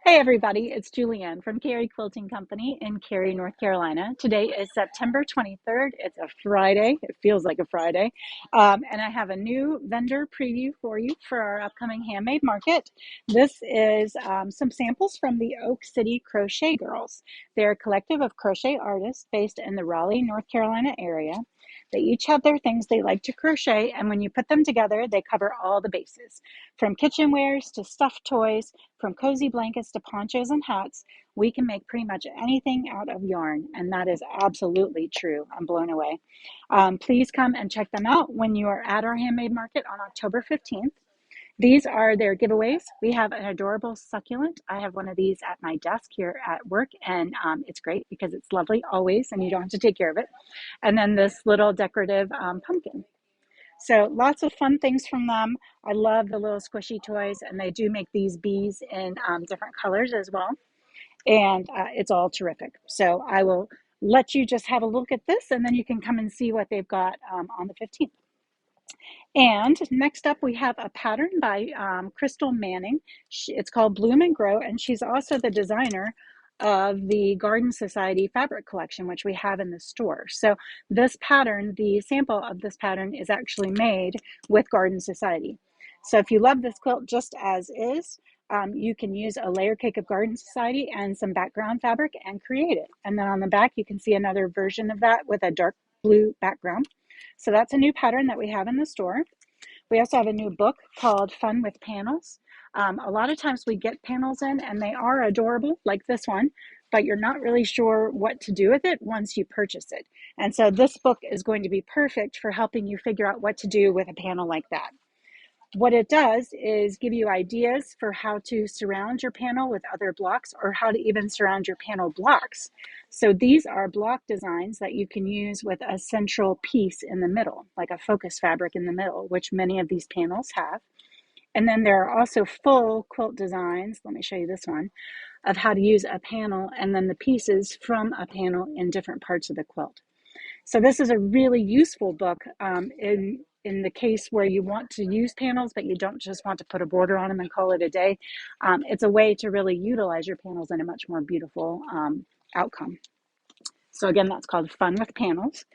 Hey everybody, it's Julianne from Cary Quilting Company in Cary, North Carolina. Today is September 23rd. It's a Friday. It feels like a Friday. And I have a new vendor preview for you for our upcoming handmade market. This is some samples from the Oak City Crochet Girls. They're a collective of crochet artists based in the Raleigh, North Carolina area. They each have their things they like to crochet, and when you put them together, they cover all the bases, from kitchenwares to stuffed toys, from cozy blankets to ponchos and hats. We can make pretty much anything out of yarn, and that is absolutely true. I'm blown away. Please come and check them out when you are at our handmade market on October 15th. These are their giveaways. We have an adorable succulent. I have one of these at my desk here at work, and it's great because it's lovely always, and you don't have to take care of it. And then this little decorative pumpkin. So lots of fun things from them. I love the little squishy toys, and they do make these bees in different colors as well. And it's all terrific. So I will let you just have a look at this, and then you can come and see what they've got on the 15th. And next up, we have a pattern by Crystal Manning. It's called Bloom and Grow, and she's also the designer of the Garden Society fabric collection, which we have in the store. So this pattern, the sample of this pattern is actually made with Garden Society. So if you love this quilt just as is, you can use a layer cake of Garden Society and some background fabric and create it. And then on the back, you can see another version of that with a dark blue background. So that's a new pattern that we have in the store. We also have a new book called Fun with Panels. A lot of times we get panels in and they are adorable, like this one, but you're not really sure what to do with it once you purchase it. And so this book is going to be perfect for helping you figure out what to do with a panel like that. What it does is give you ideas for how to surround your panel with other blocks, or how to even surround your panel blocks. So these are block designs that you can use with a central piece in the middle, like a focus fabric in the middle, which many of these panels have. And then there are also full quilt designs, let me show you this one, of how to use a panel and then the pieces from a panel in different parts of the quilt. So this is a really useful book in the case where you want to use panels, but you don't just want to put a border on them and call it a day. It's a way to really utilize your panels in a much more beautiful outcome. So again, that's called Fun with Panels.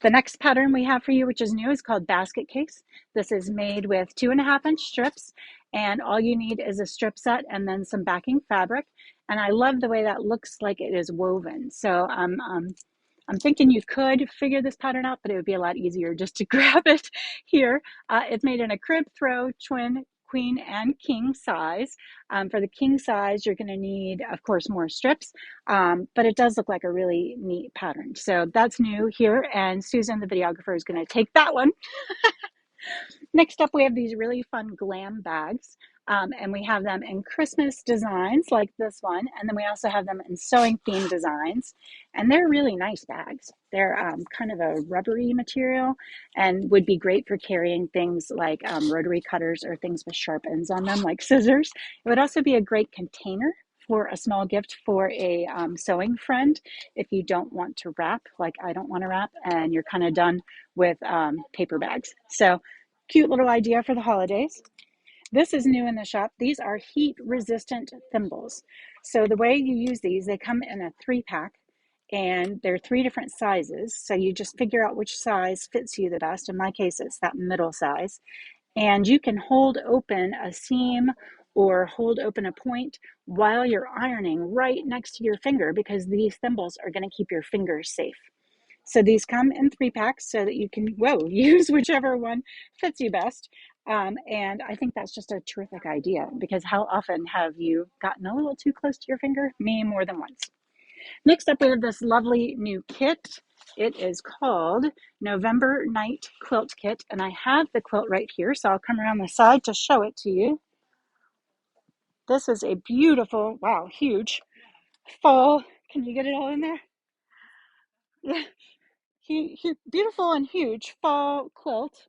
The next pattern we have for you, which is new, is called Basket Case. This is made with 2.5-inch strips, and all you need is a strip set and then some backing fabric. And I love the way that looks like it is woven. So I'm thinking you could figure this pattern out, but it would be a lot easier just to grab it here. It's made in a crib, throw, twin, queen, and king size. For the king size, you're going to need, of course, more strips, but it does look like a really neat pattern. So that's new here, and Susan, the videographer, is going to take that one. Next up, we have these really fun glam bags, and we have them in Christmas designs like this one, and then we also have them in sewing theme designs, and they're really nice bags. They're kind of a rubbery material and would be great for carrying things like rotary cutters or things with sharp ends on them, like scissors. It would also be a great container for a small gift for a sewing friend if you don't want to wrap, like I don't want to wrap, and you're kind of done with paper bags. So cute little idea for the holidays. This is new in the shop. These are heat resistant thimbles. So the way you use these, they come in a 3-pack, and they're 3 different sizes. So you just figure out which size fits you the best. In my case, it's that middle size. And you can hold open a seam or hold open a point while you're ironing right next to your finger, because these thimbles are going to keep your fingers safe. So these come in 3-packs so that you can, use whichever one fits you best. And I think that's just a terrific idea, because how often have you gotten a little too close to your finger? Me, more than once. Next up, we have this lovely new kit. It is called November Night Quilt Kit, and I have the quilt right here, so I'll come around the side to show it to you. This is a beautiful, wow, huge fall. Can you get it all in there? Yeah. Beautiful and huge fall quilt.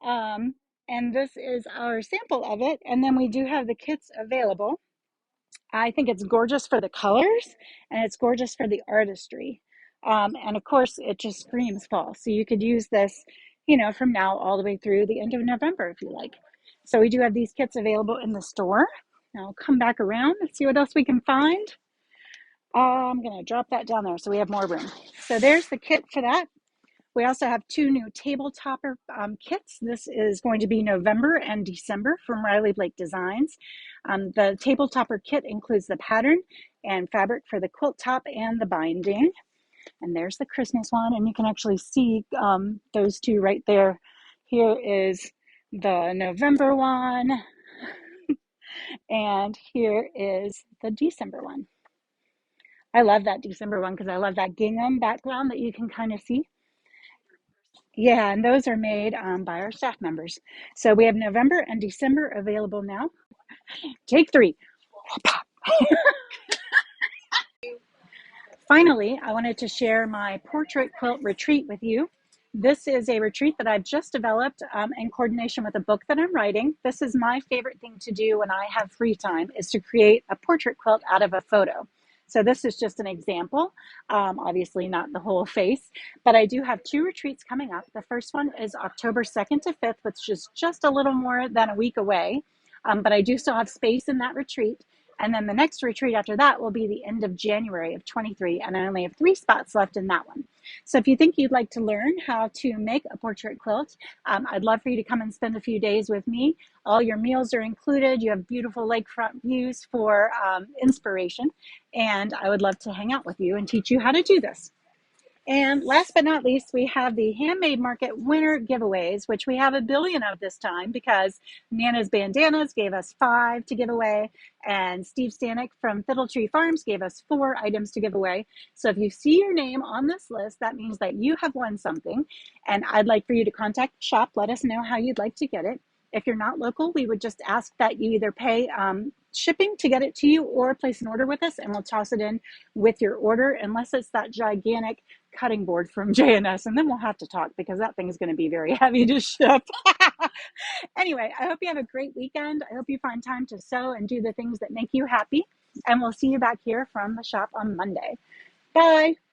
And this is our sample of it. And then we do have the kits available. I think it's gorgeous for the colors, and it's gorgeous for the artistry. And of course, it just screams fall. So you could use this, from now all the way through the end of November if you like. So we do have these kits available in the store. Now I'll come back around and see what else we can find. I'm going to drop that down there so we have more room. So there's the kit for that. We also have two new table topper kits. This is going to be November and December from Riley Blake Designs. The table topper kit includes the pattern and fabric for the quilt top and the binding. And there's the Christmas one, and you can actually see those two right there. Here is the November one, and here is the December one. I love that December one because I love that gingham background that you can kind of see. Yeah, and those are made by our staff members. So we have November and December available now. Take three. Finally, I wanted to share my portrait quilt retreat with you. This is a retreat that I've just developed in coordination with a book that I'm writing. This is my favorite thing to do when I have free time, is to create a portrait quilt out of a photo. So this is just an example, obviously not the whole face, but I do have two retreats coming up. The first one is October 2nd to 5th, which is just a little more than a week away, but I do still have space in that retreat. And then the next retreat after that will be the end of January of 23, and I only have 3 spots left in that one. So if you think you'd like to learn how to make a portrait quilt, I'd love for you to come and spend a few days with me. All your meals are included. You have beautiful lakefront views for inspiration, and I would love to hang out with you and teach you how to do this. And last but not least, we have the Handmade Market winner giveaways, which we have a billion of this time because Nana's Bandanas gave us 5 to give away, and Steve Stanek from Fiddle Tree Farms gave us 4 items to give away. So if you see your name on this list, that means that you have won something, and I'd like for you to contact the shop. Let us know how you'd like to get it. If you're not local, we would just ask that you either pay shipping to get it to you or place an order with us, and we'll toss it in with your order, unless it's that gigantic cutting board from J&S, and then we'll have to talk because that thing is going to be very heavy to ship. Anyway, I hope you have a great weekend. I hope you find time to sew and do the things that make you happy, and we'll see you back here from the shop on Monday. Bye.